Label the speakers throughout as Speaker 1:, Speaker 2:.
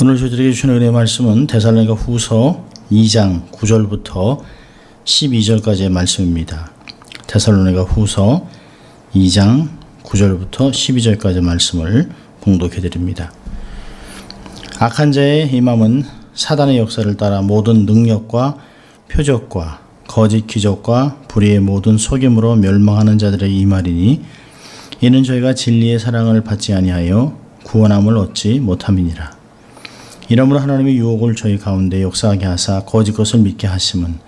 Speaker 1: 오늘 저희들에게 주신 은혜의 말씀은 데살로니가 후서 2장 9절부터 12절까지의 말씀입니다. 데살로니가 후서 2장 9절부터 12절까지의 말씀을 봉독해 드립니다. 악한 자의 이 마음은 사단의 역사를 따라 모든 능력과 표적과 거짓 기적과 불의의 모든 속임으로 멸망하는 자들의 이 말이니 이는 저희가 진리의 사랑을 받지 아니하여 구원함을 얻지 못함이니라. 이러므로 하나님의 유혹을 저희 가운데 역사하게 하사 거짓 것을 믿게 하심은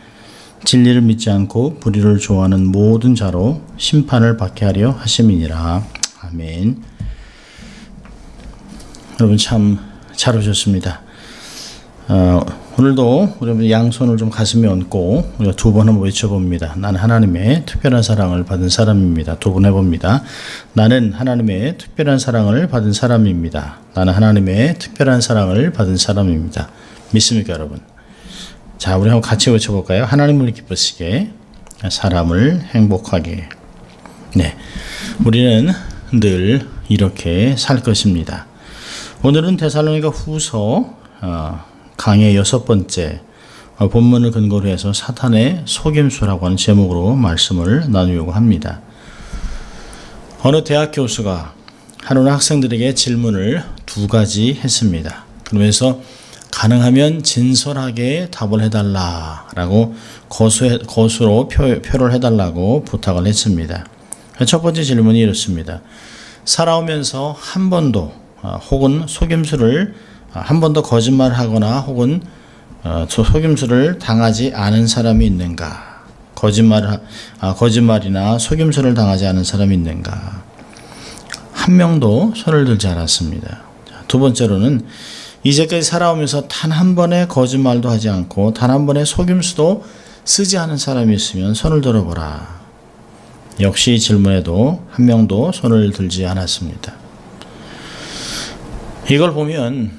Speaker 1: 진리를 믿지 않고 불의를 좋아하는 모든 자로 심판을 받게 하려 하심이니라. 아멘. 여러분 참 잘 오셨습니다. 오늘도 우리 양손을 좀 가슴에 얹고 우리가 두 번 한번 외쳐봅니다. 나는 하나님의 특별한 사랑을 받은 사람입니다. 두 번 해봅니다. 나는 하나님의 특별한 사랑을 받은 사람입니다. 나는 하나님의 특별한 사랑을 받은 사람입니다. 믿습니까, 여러분? 자, 우리 한번 같이 외쳐볼까요? 하나님을 기쁘시게, 사람을 행복하게. 네, 우리는 늘 이렇게 살 것입니다. 오늘은 데살로니가 후서 강의 6번째 본문을 근거로 해서 사탄의 속임수라고 하는 제목으로 말씀을 나누려고 합니다. 어느 대학 교수가 하루는 학생들에게 질문을 2가지 했습니다. 그러면서 가능하면 진솔하게 답을 해달라라고 거수로 표를 해달라고 부탁을 했습니다. 첫 번째 질문이 이렇습니다. 살아오면서 한 번도 혹은 속임수를 한 번도 거짓말하거나 혹은 속임수를 당하지 않은 사람이 있는가? 거짓말이나 속임수를 당하지 않은 사람이 있는가? 한 명도 손을 들지 않았습니다. 두 번째로는 이제까지 살아오면서 단 한 번의 거짓말도 하지 않고 단 한 번의 속임수도 쓰지 않은 사람이 있으면 손을 들어보라. 역시 질문에도 한 명도 손을 들지 않았습니다. 이걸 보면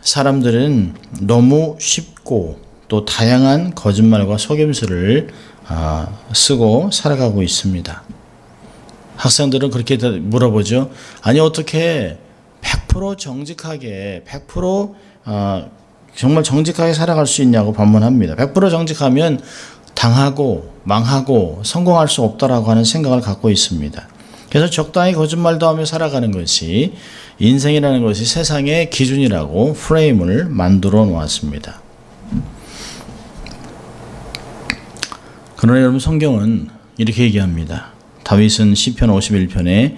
Speaker 1: 사람들은 너무 쉽고 또 다양한 거짓말과 속임수를 쓰고 살아가고 있습니다. 학생들은 그렇게 물어보죠. 아니 어떻게 100% 정직하게 100% 정말 정직하게 살아갈 수 있냐고 반문합니다. 100% 정직하면 당하고 망하고 성공할 수 없다라고 하는 생각을 갖고 있습니다. 그래서 적당히 거짓말도 하며 살아가는 것이 인생이라는 것이 세상의 기준이라고 프레임을 만들어 놓았습니다. 그러나 여러분 성경은 이렇게 얘기합니다. 다윗은 시편 51편에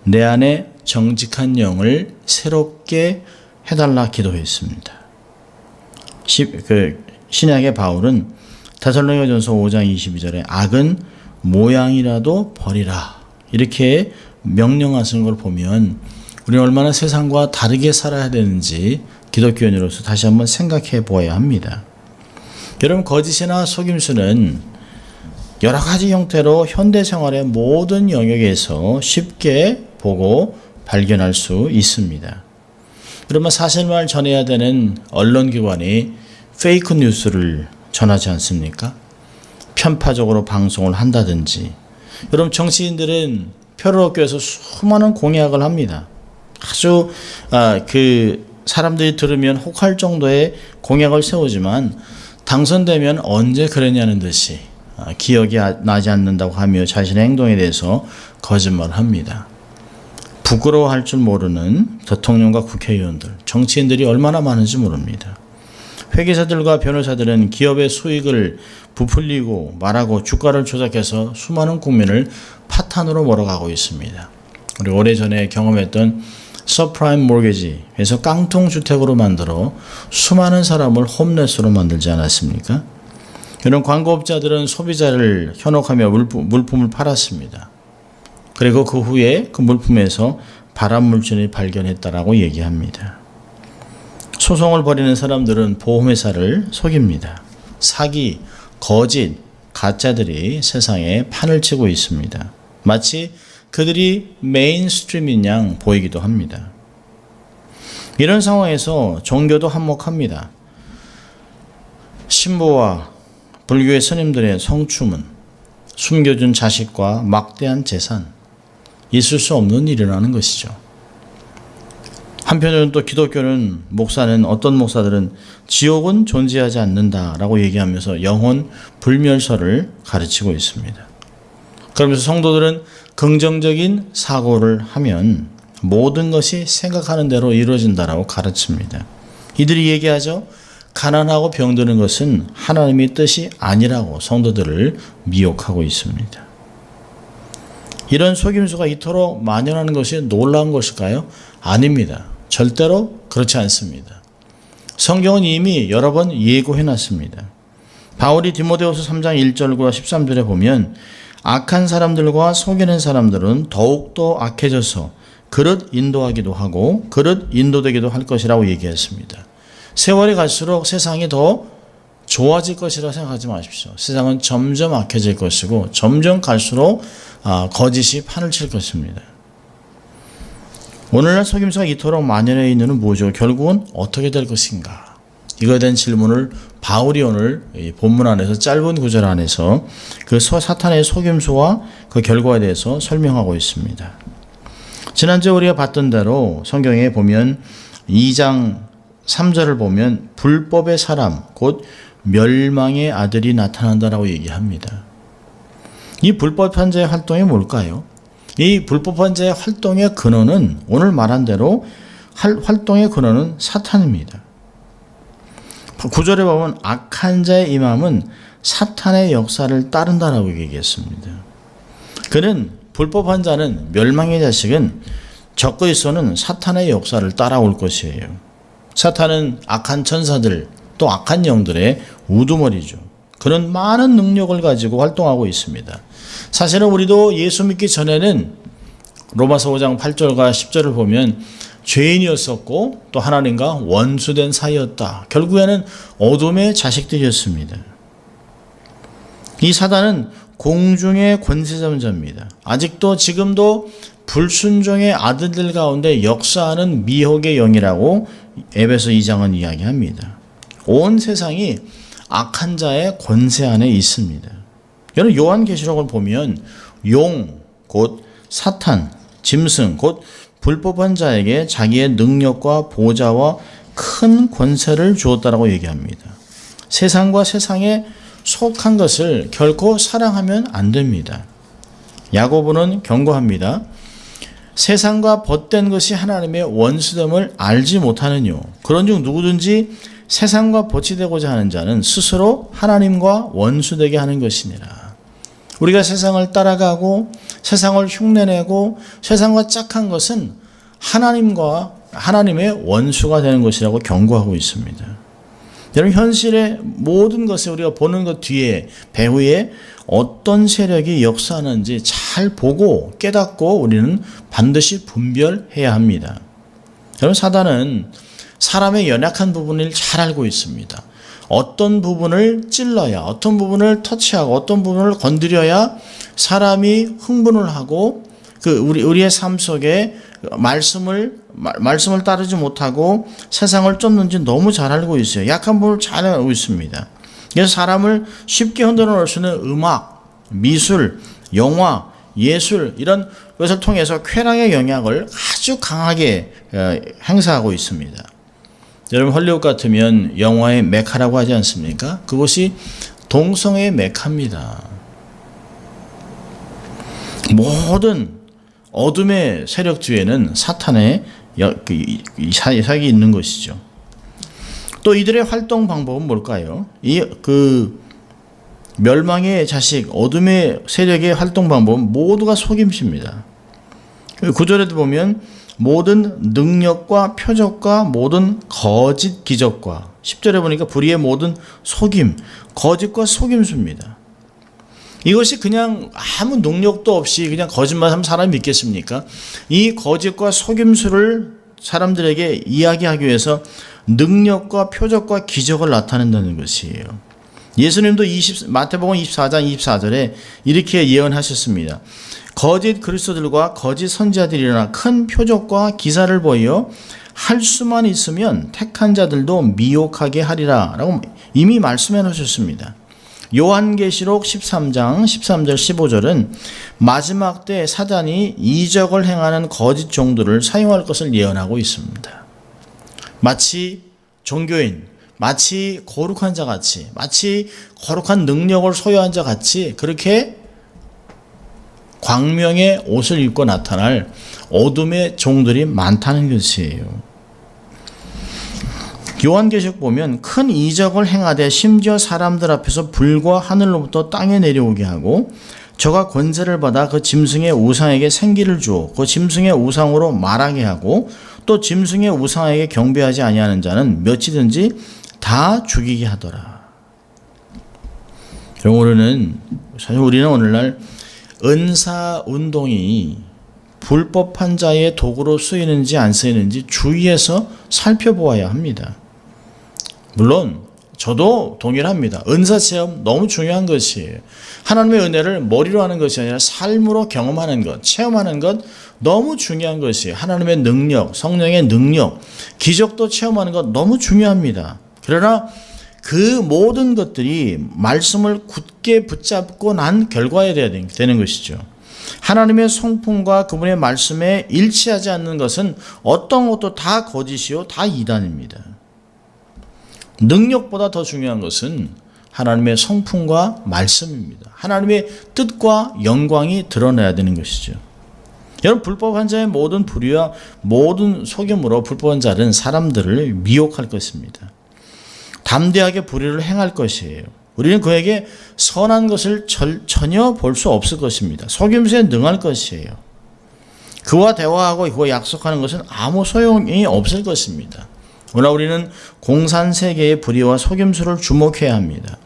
Speaker 1: 내 안에 정직한 영을 새롭게 해달라 기도했습니다. 신약의 바울은 데살로니가전서 5장 22절에 악은 모양이라도 버리라 이렇게 명령하신 걸 보면 우리는 얼마나 세상과 다르게 살아야 되는지 기독교인으로서 다시 한번 생각해 보아야 합니다. 여러분 거짓이나 속임수는 여러 가지 형태로 현대 생활의 모든 영역에서 쉽게 보고 발견할 수 있습니다. 그러면 사실만 전해야 되는 언론기관이 페이크 뉴스를 전하지 않습니까? 편파적으로 방송을 한다든지 여러분 정치인들은 표를 얻기 위해서 수많은 공약을 합니다. 아주 사람들이 들으면 혹할 정도의 공약을 세우지만 당선되면 언제 그랬냐는 듯이 기억이 나지 않는다고 하며 자신의 행동에 대해서 거짓말을 합니다. 부끄러워할 줄 모르는 대통령과 국회의원들, 정치인들이 얼마나 많은지 모릅니다. 회계사들과 변호사들은 기업의 수익을 부풀리고 말하고 주가를 조작해서 수많은 국민을 파탄으로 몰아가고 있습니다. 우리 오래전에 경험했던 서프라임 모르게지에서 깡통주택으로 만들어 수많은 사람을 홈레스로 만들지 않았습니까? 이런 광고업자들은 소비자를 현혹하며 물품을 팔았습니다. 그리고 그 후에 그 물품에서 발암물질을 발견했다라고 얘기합니다. 소송을 벌이는 사람들은 보험회사를 속입니다. 사기, 거짓, 가짜들이 세상에 판을 치고 있습니다. 마치 그들이 메인스트림인 양 보이기도 합니다. 이런 상황에서 종교도 한몫합니다. 신부와 불교의 스님들의 성추문, 숨겨준 자식과 막대한 재산, 있을 수 없는 일이라는 것이죠. 한편으로는 또 기독교는 어떤 목사들은 지옥은 존재하지 않는다라고 얘기하면서 영혼 불멸설을 가르치고 있습니다. 그러면서 성도들은 긍정적인 사고를 하면 모든 것이 생각하는 대로 이루어진다라고 가르칩니다. 이들이 얘기하죠. 가난하고 병드는 것은 하나님의 뜻이 아니라고 성도들을 미혹하고 있습니다. 이런 속임수가 이토록 만연하는 것이 놀라운 것일까요? 아닙니다. 절대로 그렇지 않습니다. 성경은 이미 여러 번 예고해놨습니다. 바울이 디모데후서 3장 1절과 13절에 보면 악한 사람들과 속이는 사람들은 더욱더 악해져서 그릇 인도하기도 하고 그릇 인도되기도 할 것이라고 얘기했습니다. 세월이 갈수록 세상이 더 좋아질 것이라고 생각하지 마십시오. 세상은 점점 악해질 것이고 점점 갈수록 거짓이 판을 칠 것입니다. 오늘날 속임수가 이토록 만연해 있는 이유는 뭐죠? 결국은 어떻게 될 것인가? 이거에 대한 질문을 바울이 오늘 본문 안에서 짧은 구절 안에서 그 사탄의 속임수와 그 결과에 대해서 설명하고 있습니다. 지난주에 우리가 봤던 대로 성경에 보면 2장 3절을 보면 불법의 사람 곧 멸망의 아들이 나타난다라고 얘기합니다. 이 불법한 자의 활동이 뭘까요? 이 불법한 자의 활동의 근원은 오늘 말한 대로 활동의 근원은 사탄입니다. 9절에 보면 악한 자의 임함은 사탄의 역사를 따른다라고 얘기했습니다. 그는 불법한 자는 멸망의 자식은 적그리스도는 사탄의 역사를 따라올 것이에요. 사탄은 악한 천사들 또 악한 영들의 우두머리죠. 그는 많은 능력을 가지고 활동하고 있습니다. 사실은 우리도 예수 믿기 전에는 로마서 5장 8절과 10절을 보면 죄인이었었고 또 하나님과 원수된 사이였다. 결국에는 어둠의 자식들이었습니다. 이 사단은 공중의 권세자입니다. 아직도 지금도 불순종의 아들들 가운데 역사하는 미혹의 영이라고 에베소 2장은 이야기합니다. 온 세상이 악한 자의 권세 안에 있습니다. 여러분 요한계시록을 보면 용, 곧 사탄, 짐승, 곧 불법한 자에게 자기의 능력과 보좌와 큰 권세를 주었다라고 얘기합니다. 세상과 세상에 속한 것을 결코 사랑하면 안 됩니다. 야고보는 경고합니다. 세상과 벗된 것이 하나님의 원수됨을 알지 못하느뇨. 그런즉 누구든지 세상과 벗이 되고자 하는 자는 스스로 하나님과 원수되게 하는 것이니라. 우리가 세상을 따라가고 세상을 흉내내고 세상과 짝한 것은 하나님의 원수가 되는 것이라고 경고하고 있습니다. 여러분 현실의 모든 것을 우리가 보는 것 뒤에 배후에 어떤 세력이 역사하는지 잘 보고 깨닫고 우리는 반드시 분별해야 합니다. 여러분 사단은 사람의 연약한 부분을 잘 알고 있습니다. 어떤 부분을 찔러야, 어떤 부분을 터치하고, 어떤 부분을 건드려야 사람이 흥분을 하고 우리의 삶 속에 말씀을 따르지 못하고 세상을 쫓는지 너무 잘 알고 있어요. 약한 부분을 잘 알고 있습니다. 그래서 사람을 쉽게 흔들어 놓을 수 있는 음악, 미술, 영화, 예술 이런 것을 통해서 쾌락의 영향을 아주 강하게 행사하고 있습니다. 여러분 헐리우드 같으면 영화의 메카라고 하지 않습니까? 그것이 동성애의 메카입니다. 모든 어둠의 세력 뒤에는 사탄의 사역이 있는 것이죠. 또 이들의 활동 방법은 뭘까요? 멸망의 자식, 어둠의 세력의 활동 방법은 모두가 속임수입니다. 9절에도 보면 모든 능력과 표적과 모든 거짓 기적과 10절에 보니까 불의의 모든 속임, 거짓과 속임수입니다. 이것이 그냥 아무 능력도 없이 그냥 거짓말하면 사람이 믿겠습니까? 이 거짓과 속임수를 사람들에게 이야기하기 위해서 능력과 표적과 기적을 나타낸다는 것이에요. 예수님도 마태복음 24장 24절에 이렇게 예언하셨습니다. 거짓 그리스도들과 거짓 선지자들이 일어나 큰 표적과 기사를 보여 할 수만 있으면 택한 자들도 미혹하게 하리라 라고 이미 말씀해 놓으셨습니다. 요한계시록 13장 13절 15절은 마지막 때 사단이 이적을 행하는 거짓 종들을 사용할 것을 예언하고 있습니다. 마치 종교인, 마치 거룩한 자 같이, 마치 거룩한 능력을 소유한 자 같이 그렇게 광명의 옷을 입고 나타날 어둠의 종들이 많다는 것이에요. 요한계시록 보면 큰 이적을 행하되 심지어 사람들 앞에서 불과 하늘로부터 땅에 내려오게 하고 저가 권세를 받아 그 짐승의 우상에게 생기를 주어 그 짐승의 우상으로 말하게 하고 또 짐승의 우상에게 경배하지 아니하는 자는 몇이든지 다 죽이게 하더라. 사실 우리는 오늘날 은사 운동이 불법한 자의 도구로 쓰이는지 안 쓰이는지 주의해서 살펴보아야 합니다. 물론 저도 동일합니다. 은사 체험 너무 중요한 것이에요. 하나님의 은혜를 머리로 하는 것이 아니라 삶으로 경험하는 것, 체험하는 것 너무 중요한 것이에요. 하나님의 능력, 성령의 능력, 기적도 체험하는 것 너무 중요합니다. 그러나 그 모든 것들이 말씀을 굳게 붙잡고 난 결과에 되는 것이죠. 하나님의 성품과 그분의 말씀에 일치하지 않는 것은 어떤 것도 다 거짓이요, 다 이단입니다. 능력보다 더 중요한 것은 하나님의 성품과 말씀입니다. 하나님의 뜻과 영광이 드러나야 되는 것이죠. 여러분, 불법한 자의 모든 불의와 모든 속임으로 불법한 자는 사람들을 미혹할 것입니다. 담대하게 불의를 행할 것이에요. 우리는 그에게 선한 것을 전혀 볼 수 없을 것입니다. 속임수에 능할 것이에요. 그와 대화하고 그와 약속하는 것은 아무 소용이 없을 것입니다. 그러나 우리는 공산세계의 불의와 속임수를 주목해야 합니다.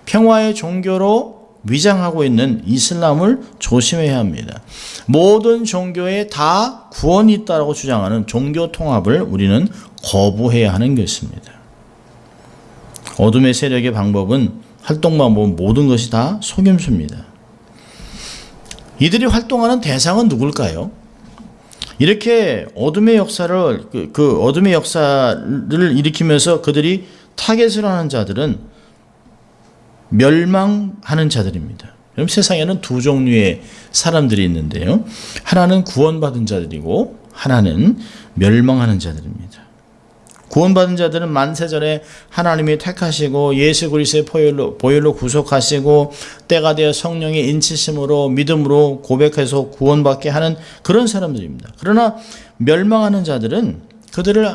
Speaker 1: 평화의 종교로 위장하고 있는 이슬람을 조심해야 합니다. 모든 종교에 다 구원이 있다고 주장하는 종교 통합을 우리는 거부해야 하는 것입니다. 어둠의 세력의 활동 방법은 모든 것이 다 속임수입니다. 이들이 활동하는 대상은 누굴까요? 이렇게 어둠의 역사를 일으키면서 그들이 타겟을 하는 자들은 멸망하는 자들입니다. 그럼 세상에는 두 종류의 사람들이 있는데요. 하나는 구원받은 자들이고 하나는 멸망하는 자들입니다. 구원받은 자들은 만세전에 하나님이 택하시고 예수 그리스도의 보혈로 구속하시고 때가 되어 성령의 인치심으로 믿음으로 고백해서 구원받게 하는 그런 사람들입니다. 그러나 멸망하는 자들은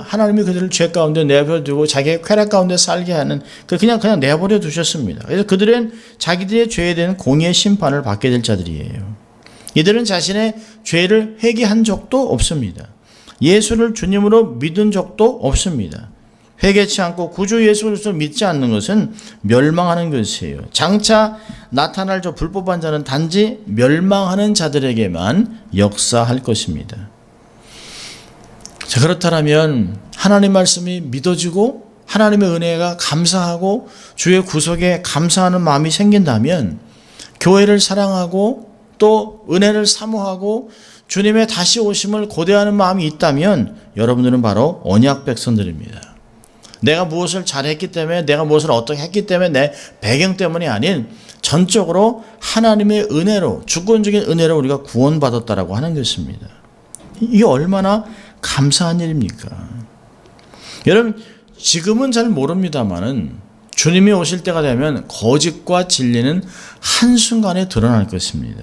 Speaker 1: 하나님이 그들을 죄 가운데 내버려두고 자기의 쾌락 가운데 살게 하는 그냥 내버려 두셨습니다. 그래서 그들은 자기들의 죄에 대한 공의의 심판을 받게 될 자들이에요. 이들은 자신의 죄를 회개한 적도 없습니다. 예수를 주님으로 믿은 적도 없습니다. 회개치 않고 구주 예수 그리스도를 믿지 않는 것은 멸망하는 것이에요. 장차 나타날 저 불법한 자는 단지 멸망하는 자들에게만 역사할 것입니다. 자, 그렇다면 하나님 말씀이 믿어지고 하나님의 은혜가 감사하고 주의 구속에 감사하는 마음이 생긴다면 교회를 사랑하고 또 은혜를 사모하고 주님의 다시 오심을 고대하는 마음이 있다면 여러분들은 바로 언약 백성들입니다. 내가 무엇을 잘했기 때문에, 내가 무엇을 어떻게 했기 때문에, 내 배경 때문이 아닌 전적으로 하나님의 은혜로, 주권적인 은혜로 우리가 구원받았다라고 하는 것입니다. 이게 얼마나 감사한 일입니까? 여러분, 지금은 잘 모릅니다만은 주님이 오실 때가 되면 거짓과 진리는 한순간에 드러날 것입니다.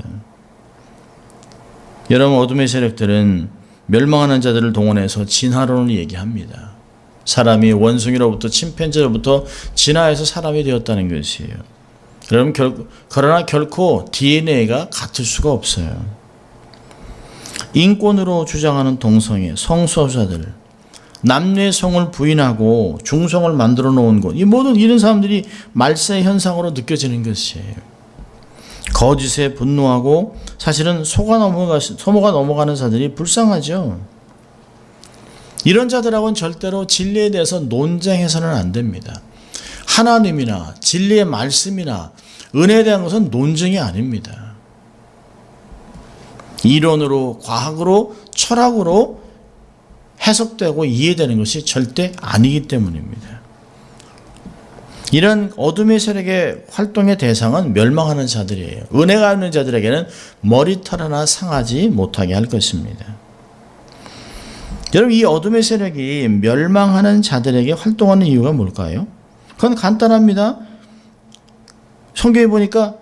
Speaker 1: 여러분, 어둠의 세력들은 멸망하는 자들을 동원해서 진화론을 얘기합니다. 사람이 원숭이로부터 침팬지로부터 진화해서 사람이 되었다는 것이에요. 그러나 결코 DNA가 같을 수가 없어요. 인권으로 주장하는 동성애, 성소수자들, 남녀의 성을 부인하고 중성을 만들어 놓은 것, 이 모든 이런 사람들이 말세 현상으로 느껴지는 것이에요. 거짓에 분노하고 사실은 소모가 넘어가는 자들이 불쌍하죠. 이런 자들하고는 절대로 진리에 대해서 논쟁해서는 안 됩니다. 하나님이나 진리의 말씀이나 은혜에 대한 것은 논쟁이 아닙니다. 이론으로, 과학으로, 철학으로 해석되고 이해되는 것이 절대 아니기 때문입니다. 이런 어둠의 세력의 활동의 대상은 멸망하는 자들이에요. 은혜가 있는 자들에게는 머리털 하나 상하지 못하게 할 것입니다. 여러분, 이 어둠의 세력이 멸망하는 자들에게 활동하는 이유가 뭘까요? 그건 간단합니다. 성경에 보니까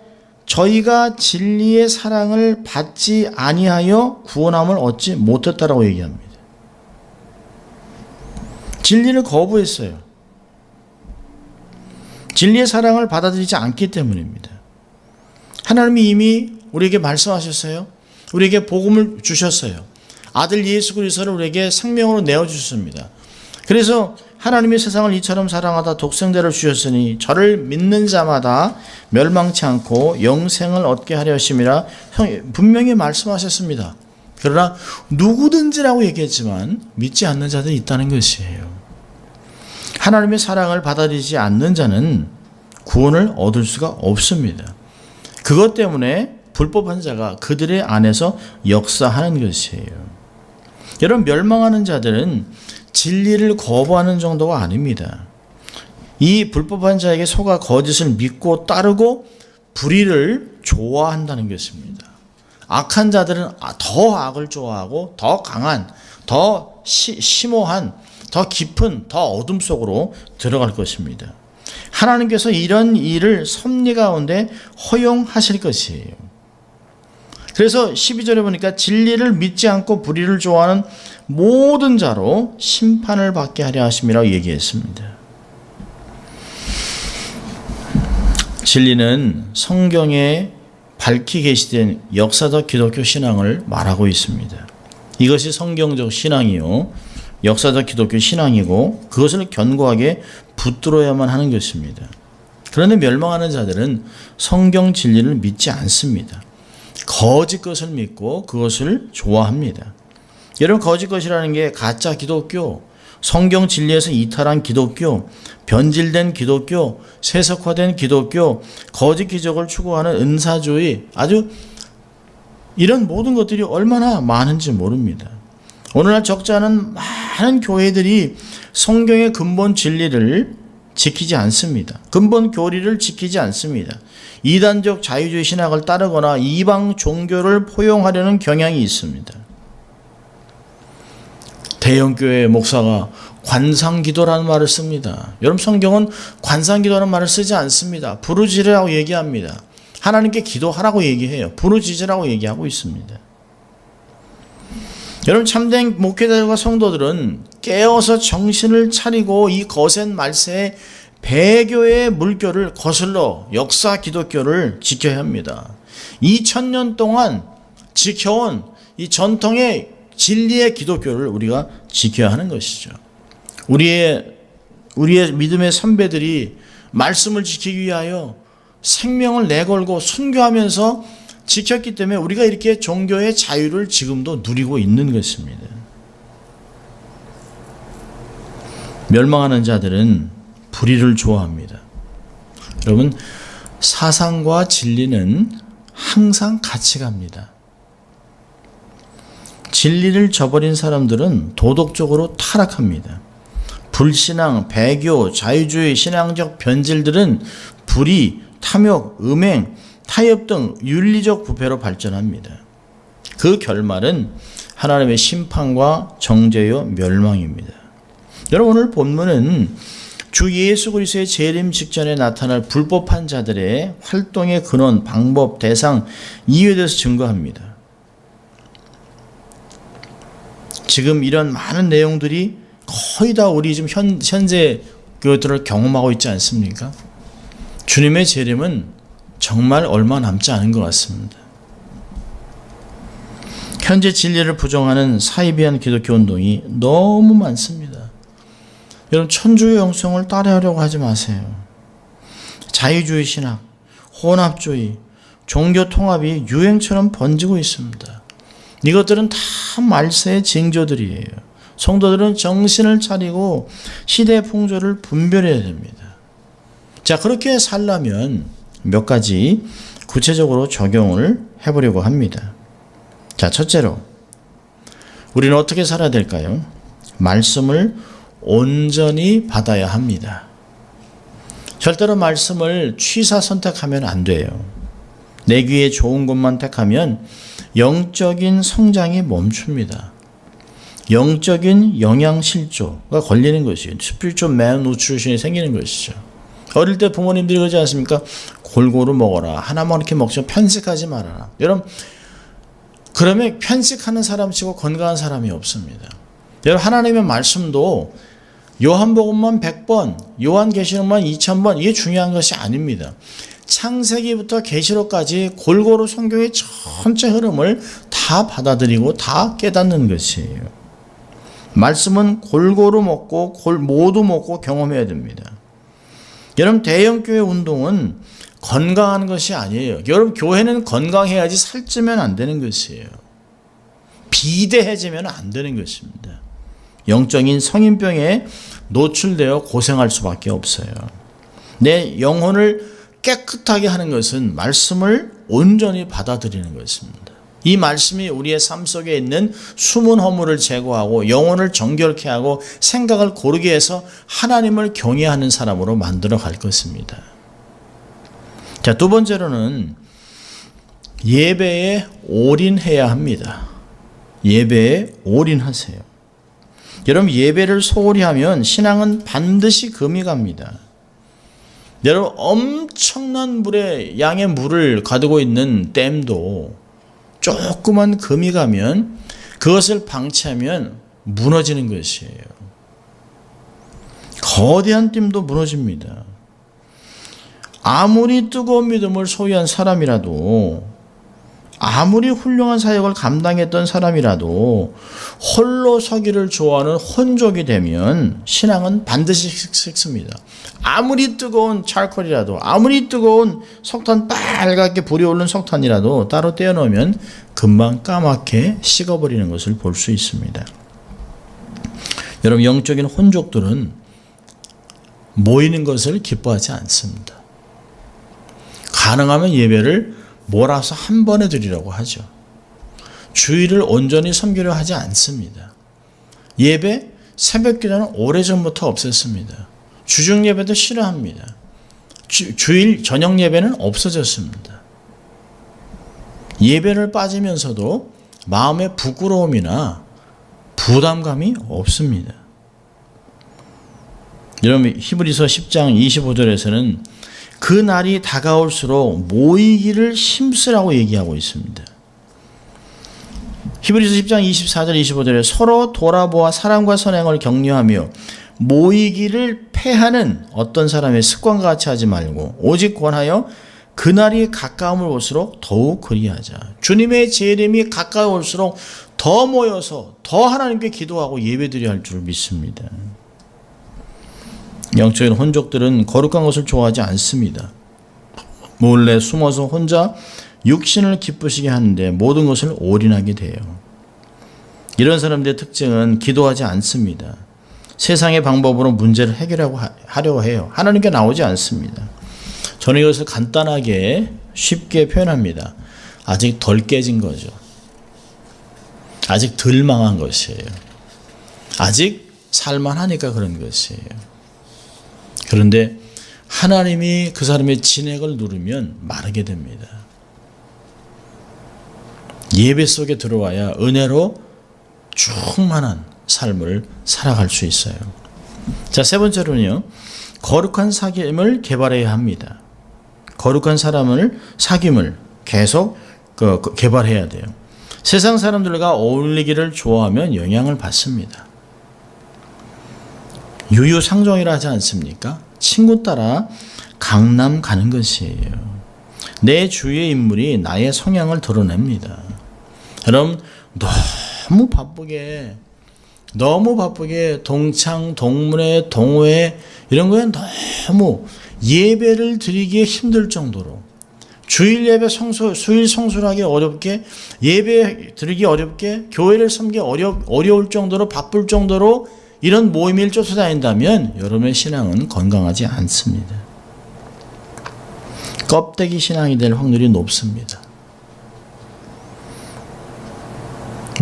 Speaker 1: 저희가 진리의 사랑을 받지 아니하여 구원함을 얻지 못했다라고 얘기합니다. 진리를 거부했어요. 진리의 사랑을 받아들이지 않기 때문입니다. 하나님이 이미 우리에게 말씀하셨어요. 우리에게 복음을 주셨어요. 아들 예수 그리스도를 우리에게 생명으로 내어주셨습니다. 그래서 하나님이 세상을 이처럼 사랑하다 독생자를 주셨으니 저를 믿는 자마다 멸망치 않고 영생을 얻게 하려 하심이라 분명히 말씀하셨습니다. 그러나 누구든지라고 얘기했지만 믿지 않는 자들이 있다는 것이에요. 하나님의 사랑을 받아들이지 않는 자는 구원을 얻을 수가 없습니다. 그것 때문에 불법한 자가 그들의 안에서 역사하는 것이에요. 여러분, 멸망하는 자들은 진리를 거부하는 정도가 아닙니다. 이 불법한 자에게 속아 거짓을 믿고 따르고 불의를 좋아한다는 것입니다. 악한 자들은 더 악을 좋아하고 더 강한, 더 심오한, 더 깊은, 더 어둠 속으로 들어갈 것입니다. 하나님께서 이런 일을 섭리 가운데 허용하실 것이에요. 그래서 12절에 보니까 진리를 믿지 않고 불의를 좋아하는 모든 자로 심판을 받게 하려 하심이라고 얘기했습니다. 진리는 성경에 밝히 게시된 역사적 기독교 신앙을 말하고 있습니다. 이것이 성경적 신앙이요, 역사적 기독교 신앙이고 그것을 견고하게 붙들어야만 하는 것입니다. 그런데 멸망하는 자들은 성경 진리를 믿지 않습니다. 거짓 것을 믿고 그것을 좋아합니다. 여러분, 거짓 것이라는 게 가짜 기독교, 성경 진리에서 이탈한 기독교, 변질된 기독교, 세속화된 기독교, 거짓 기적을 추구하는 은사주의, 아주 이런 모든 것들이 얼마나 많은지 모릅니다. 오늘날 적지 않은 많은 교회들이 성경의 근본 진리를 지키지 않습니다. 근본 교리를 지키지 않습니다. 이단적 자유주의 신학을 따르거나 이방 종교를 포용하려는 경향이 있습니다. 대형교회 목사가 관상기도라는 말을 씁니다. 여러분, 성경은 관상기도라는 말을 쓰지 않습니다. 부르짖으라고 얘기합니다. 하나님께 기도하라고 얘기해요. 부르짖으라고 얘기하고 있습니다. 여러분, 참된 목회자들과 성도들은 깨어서 정신을 차리고 이 거센 말세에 배교의 물결을 거슬러 역사 기독교를 지켜야 합니다. 2000년 동안 지켜온 이 전통의 진리의 기독교를 우리가 지켜야 하는 것이죠. 우리의 믿음의 선배들이 말씀을 지키기 위하여 생명을 내걸고 순교하면서 지켰기 때문에 우리가 이렇게 종교의 자유를 지금도 누리고 있는 것입니다. 멸망하는 자들은 불의를 좋아합니다. 여러분, 사상과 진리는 항상 같이 갑니다. 진리를 저버린 사람들은 도덕적으로 타락합니다. 불신앙, 배교, 자유주의, 신앙적 변질들은 불의, 탐욕, 음행, 타협 등 윤리적 부패로 발전합니다. 그 결말은 하나님의 심판과 정죄요 멸망입니다. 여러분, 오늘 본문은 주 예수 그리스도의 재림 직전에 나타날 불법한 자들의 활동의 근원, 방법, 대상, 이유에 대해서 증거합니다. 지금 이런 많은 내용들이 거의 다 우리 지금 현재 그것들을 경험하고 있지 않습니까? 주님의 재림은 정말 얼마 남지 않은 것 같습니다. 현재 진리를 부정하는 사이비한 기독교 운동이 너무 많습니다. 여러분, 천주의 영성을 따라하려고 하지 마세요. 자유주의 신학, 혼합주의, 종교 통합이 유행처럼 번지고 있습니다. 이것들은 다 말세의 징조들이에요. 성도들은 정신을 차리고 시대의 풍조를 분별해야 됩니다. 자, 그렇게 살려면 몇 가지 구체적으로 적용을 해보려고 합니다. 자, 첫째로 우리는 어떻게 살아야 될까요? 말씀을 온전히 받아야 합니다. 절대로 말씀을 취사 선택하면 안 돼요. 내 귀에 좋은 것만 택하면 영적인 성장이 멈춥니다. 영적인 영양실조가 걸리는 것이에요. spiritual malnutrition이 생기는 것이죠. 어릴 때 부모님들이 그러지 않습니까? 골고루 먹어라. 하나만 이렇게 먹지 편식하지 말아라. 여러분, 그러면 편식하는 사람 치고 건강한 사람이 없습니다. 여러분, 하나님의 말씀도 요한복음만 100번, 요한계시록만 2000번, 이게 중요한 것이 아닙니다. 창세기부터 계시록까지 골고루 성경의 전체 흐름을 다 받아들이고 다 깨닫는 것이에요. 말씀은 골고루 먹고 모두 먹고 경험해야 됩니다. 여러분, 대형교회 운동은 건강한 것이 아니에요. 여러분, 교회는 건강해야지 살찌면 안 되는 것이에요. 비대해지면 안 되는 것입니다. 영적인 성인병에 노출되어 고생할 수밖에 없어요. 내 영혼을 깨끗하게 하는 것은 말씀을 온전히 받아들이는 것입니다. 이 말씀이 우리의 삶 속에 있는 숨은 허물을 제거하고 영혼을 정결케 하고 생각을 고르게 해서 하나님을 경외하는 사람으로 만들어 갈 것입니다. 자, 두 번째로는 예배에 올인해야 합니다. 예배에 올인하세요. 여러분, 예배를 소홀히 하면 신앙은 반드시 금이 갑니다. 여러분, 엄청난 양의 물을 가두고 있는 댐도 조그만 금이 가면 그것을 방치하면 무너지는 것이에요. 거대한 댐도 무너집니다. 아무리 뜨거운 믿음을 소유한 사람이라도, 아무리 훌륭한 사역을 감당했던 사람이라도 홀로 서기를 좋아하는 혼족이 되면 신앙은 반드시 식습니다. 아무리 뜨거운 찰콜이라도, 아무리 뜨거운 석탄, 빨갛게 불이 오르는 석탄이라도 따로 떼어놓으면 금방 까맣게 식어버리는 것을 볼 수 있습니다. 여러분, 영적인 혼족들은 모이는 것을 기뻐하지 않습니다. 가능하면 예배를 몰아서 한 번에 드리라고 하죠. 주일을 온전히 섬기려 하지 않습니다. 예배, 새벽기도는 오래전부터 없앴습니다. 주중 예배도 싫어합니다. 주일 저녁 예배는 없어졌습니다. 예배를 빠지면서도 마음의 부끄러움이나 부담감이 없습니다. 여러분, 히브리서 10장 25절에서는 그 날이 다가올수록 모이기를 힘쓰라고 얘기하고 있습니다. 히브리서 10장 24절 25절에 서로 돌아보아 사랑과 선행을 격려하며 모이기를 패하는 어떤 사람의 습관과 같이 하지 말고 오직 권하여 그날이 가까움을 올수록 더욱 그리하자. 주님의 재림이 가까울수록 더 모여서 더 하나님께 기도하고 예배드려야 할 줄 믿습니다. 영적인 혼족들은 거룩한 것을 좋아하지 않습니다. 몰래 숨어서 혼자 육신을 기쁘시게 하는데 모든 것을 올인하게 돼요. 이런 사람들의 특징은 기도하지 않습니다. 세상의 방법으로 문제를 해결하려고 해요. 하나님께 나오지 않습니다. 저는 이것을 간단하게 쉽게 표현합니다. 아직 덜 깨진 거죠. 아직 덜 망한 것이에요. 아직 살만하니까 그런 것이에요. 그런데 하나님이 그 사람의 진액을 누르면 마르게 됩니다. 예배 속에 들어와야 은혜로 충만한 삶을 살아갈 수 있어요. 자, 세 번째로는요, 거룩한 사귐을 개발해야 합니다. 거룩한 사귐을 계속 개발해야 돼요. 세상 사람들과 어울리기를 좋아하면 영향을 받습니다. 유유상종이라 하지 않습니까? 친구 따라 강남 가는 것이에요. 내 주위의 인물이 나의 성향을 드러냅니다. 여러분, 너무 바쁘게 동창, 동문회, 동호회 이런 거에 너무 예배를 드리기에 힘들 정도로 주일 예배 수일 성수하기 어렵게, 예배 드리기 어렵게, 교회를 섬기 어려울 정도로 바쁠 정도로 이런 모임을 쫓아다닌다면 여러분의 신앙은 건강하지 않습니다. 껍데기 신앙이 될 확률이 높습니다.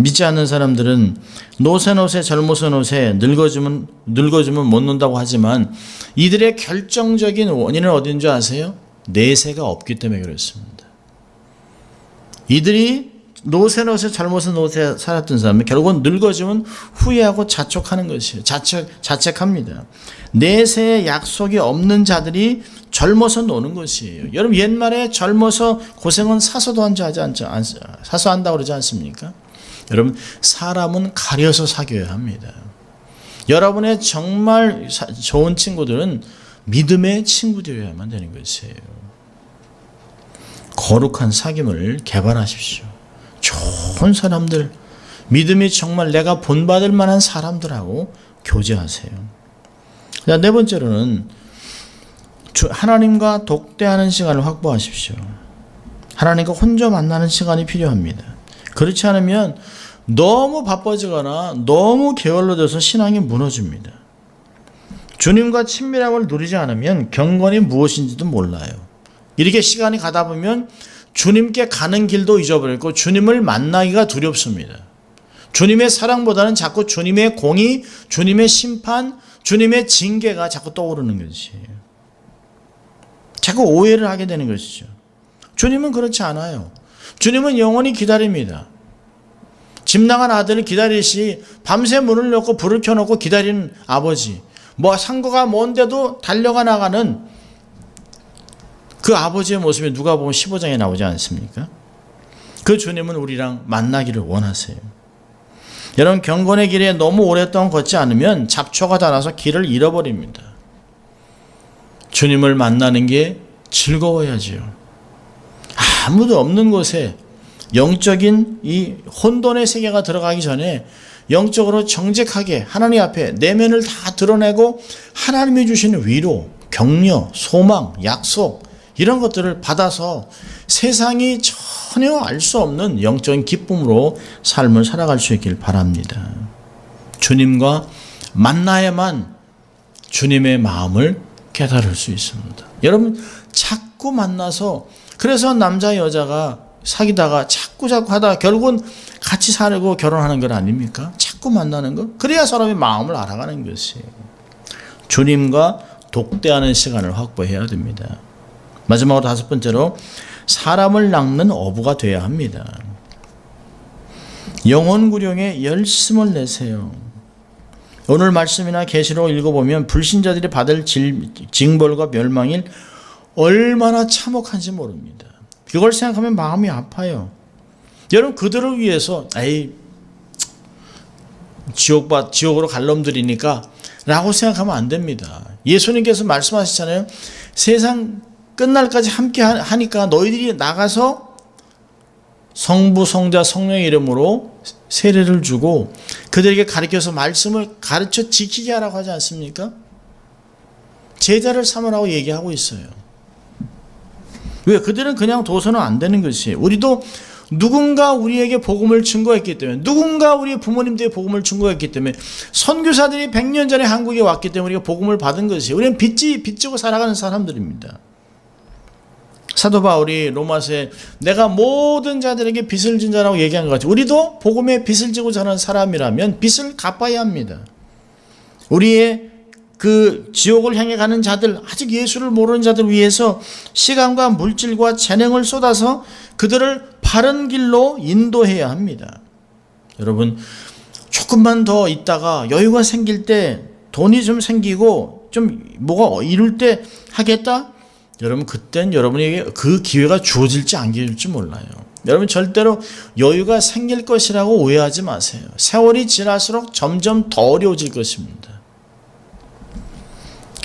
Speaker 1: 믿지 않는 사람들은 노세 젊어서 노세 늙어지면 못 논다고 하지만 이들의 결정적인 원인은 어딘 줄 아세요? 내세가 없기 때문에 그렇습니다. 이들이 노세 젊어서 노세 살았던 사람은 결국은 늙어지면 후회하고 자책하는 것이에요. 자책합니다. 내세의 약속이 없는 자들이 젊어서 노는 것이에요. 여러분 옛말에 젊어서 고생은 사서도 한다고 그러지 않습니까? 여러분 사람은 가려서 사귀어야 합니다. 여러분의 정말 좋은 친구들은 믿음의 친구들이어야만 되는 것이에요. 거룩한 사귐을 개발하십시오. 좋은 사람들, 믿음이 정말 내가 본받을 만한 사람들하고 교제하세요. 자, 네 번째로는 하나님과 독대하는 시간을 확보하십시오. 하나님과 혼자 만나는 시간이 필요합니다. 그렇지 않으면 너무 바빠지거나 너무 게을러져서 신앙이 무너집니다. 주님과 친밀함을 누리지 않으면 경건이 무엇인지도 몰라요. 이렇게 시간이 가다 보면 주님께 가는 길도 잊어버리고 주님을 만나기가 두렵습니다. 주님의 사랑보다는 자꾸 주님의 공의, 주님의 심판, 주님의 징계가 자꾸 떠오르는 것이에요. 자꾸 오해를 하게 되는 것이죠. 주님은 그렇지 않아요. 주님은 영원히 기다립니다. 집 나간 아들을 기다리시 밤새 문을 열고 불을 켜놓고 기다리는 아버지, 상거가 먼데도 달려가 나가는 그 아버지의 모습이 누가 보면 15장에 나오지 않습니까? 그 주님은 우리랑 만나기를 원하세요. 여러분 경건의 길에 너무 오랫동안 걷지 않으면 잡초가 달아서 길을 잃어버립니다. 주님을 만나는 게 즐거워야지요. 아무도 없는 곳에 영적인 이 혼돈의 세계가 들어가기 전에 영적으로 정직하게 하나님 앞에 내면을 다 드러내고 하나님이 주시는 위로, 격려, 소망, 약속 이런 것들을 받아서 세상이 전혀 알 수 없는 영적인 기쁨으로 삶을 살아갈 수 있길 바랍니다. 주님과 만나야만 주님의 마음을 깨달을 수 있습니다. 여러분 자꾸 만나서 그래서 남자 여자가 사귀다가 자꾸 하다가 결국은 같이 살고 결혼하는 것 아닙니까? 자꾸 만나는 것. 그래야 사람의 마음을 알아가는 것이에요. 주님과 독대하는 시간을 확보해야 됩니다. 마지막으로 다섯 번째로 사람을 낚는 어부가 되어야 합니다. 영혼 구령에 열심을 내세요. 오늘 말씀이나 계시록 읽어보면 불신자들이 받을 징벌과 멸망일 얼마나 참혹한지 모릅니다. 그걸 생각하면 마음이 아파요. 여러분 그들을 위해서 지옥으로 갈 놈들이니까 라고 생각하면 안 됩니다. 예수님께서 말씀하시잖아요. 세상 끝날까지 함께 하니까 너희들이 나가서 성부, 성자, 성령의 이름으로 세례를 주고 그들에게 가르쳐서 말씀을 가르쳐 지키게 하라고 하지 않습니까? 제자를 삼으라고 얘기하고 있어요. 왜? 그들은 그냥 둬서는 안 되는 것이에요. 우리도 누군가 우리에게 복음을 증거했기 때문에, 누군가 우리의 부모님들의 복음을 증거했기 때문에, 선교사들이 100년 전에 한국에 왔기 때문에 우리가 복음을 받은 것이에요. 우리는 빚지고 살아가는 사람들입니다. 사도 바울이 로마서에 내가 모든 자들에게 빚을 진 자라고 얘기한 것 같이 우리도 복음에 빚을 지고 사는 사람이라면 빚을 갚아야 합니다. 우리의 그 지옥을 향해 가는 자들, 아직 예수를 모르는 자들 위해서 시간과 물질과 재능을 쏟아서 그들을 바른 길로 인도해야 합니다. 여러분 조금만 더 있다가 여유가 생길 때 돈이 좀 생기고 좀 뭐가 이룰 때 하겠다? 여러분 그땐 여러분에게 그 기회가 주어질지 안 주어질지 몰라요. 여러분 절대로 여유가 생길 것이라고 오해하지 마세요. 세월이 지날수록 점점 더 어려워질 것입니다.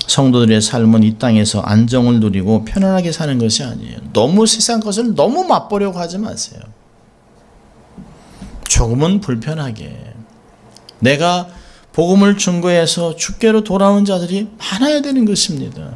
Speaker 1: 성도들의 삶은 이 땅에서 안정을 누리고 편안하게 사는 것이 아니에요. 너무 세상 것을 너무 맛보려고 하지 마세요. 조금은 불편하게 내가 복음을 증거해서 주께로 돌아오는 자들이 많아야 되는 것입니다.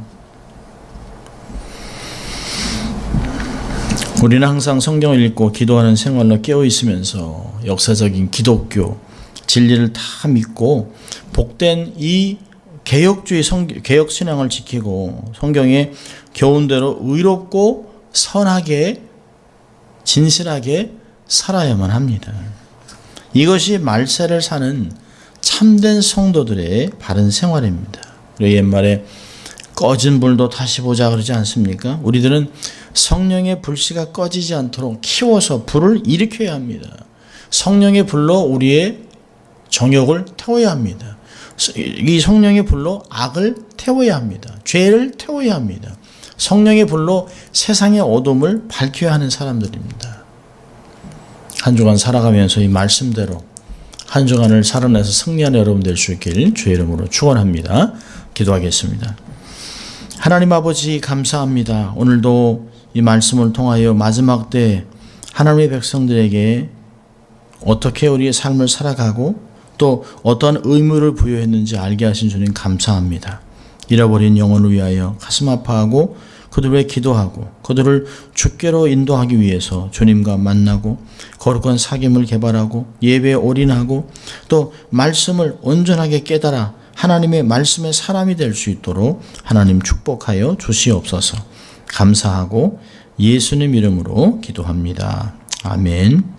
Speaker 1: 우리는 항상 성경을 읽고 기도하는 생활로 깨어 있으면서 역사적인 기독교 진리를 다 믿고 복된 이 개혁주의 개혁 신앙을 지키고 성경의 교훈대로 의롭고 선하게 진실하게 살아야만 합니다. 이것이 말세를 사는 참된 성도들의 바른 생활입니다. 우리 옛말에 꺼진 불도 다시 보자 그러지 않습니까? 우리들은 성령의 불씨가 꺼지지 않도록 키워서 불을 일으켜야 합니다. 성령의 불로 우리의 정욕을 태워야 합니다. 이 성령의 불로 악을 태워야 합니다. 죄를 태워야 합니다. 성령의 불로 세상의 어둠을 밝혀야 하는 사람들입니다. 한 주간 살아가면서 이 말씀대로 한 주간을 살아내서 승리하는 여러분 될 수 있길 주의 이름으로 축원합니다. 기도하겠습니다. 하나님 아버지 감사합니다. 오늘도 이 말씀을 통하여 마지막 때 하나님의 백성들에게 어떻게 우리의 삶을 살아가고 또 어떠한 의무를 부여했는지 알게 하신 주님 감사합니다. 잃어버린 영혼을 위하여 가슴 아파하고 그들을 위해 기도하고 그들을 주께로 인도하기 위해서 주님과 만나고 거룩한 사귐을 개발하고 예배에 올인하고 또 말씀을 온전하게 깨달아 하나님의 말씀의 사람이 될 수 있도록 하나님 축복하여 주시옵소서. 감사하고 예수님 이름으로 기도합니다. 아멘.